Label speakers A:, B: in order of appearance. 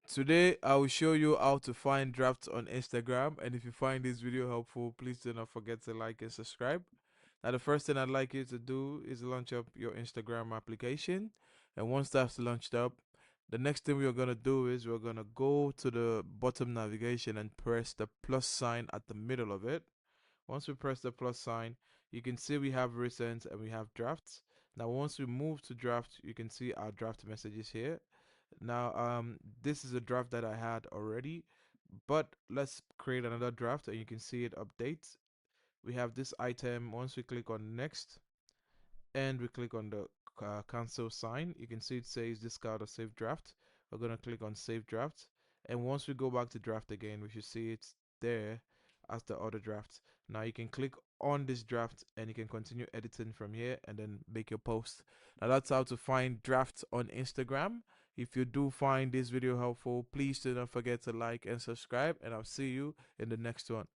A: Today I will show you how to find drafts on Instagram, and if you find this video helpful, please do not forget to like and subscribe. Now the first thing I'd like you to do is launch up your Instagram application, and once that's launched up, the next thing we're going to do is we're going to go to the bottom navigation and press the plus sign at the middle of it. Once we press the plus sign, you can see we have recent and we have drafts. Now once we move to draft, you can see our draft messages here. Now, this is a draft that I had already, but let's create another draft and you can see it updates. We have this item. Once we click on next and we click on the cancel sign, you can see it says discard or save draft. We're going to click on save draft. And once we go back to draft again, we should see it's there as the other draft. Now you can click on this draft and you can continue editing from here and then make your post. Now that's how to find drafts on Instagram. If you do find this video helpful, please do not forget to like and subscribe, and I'll see you in the next one.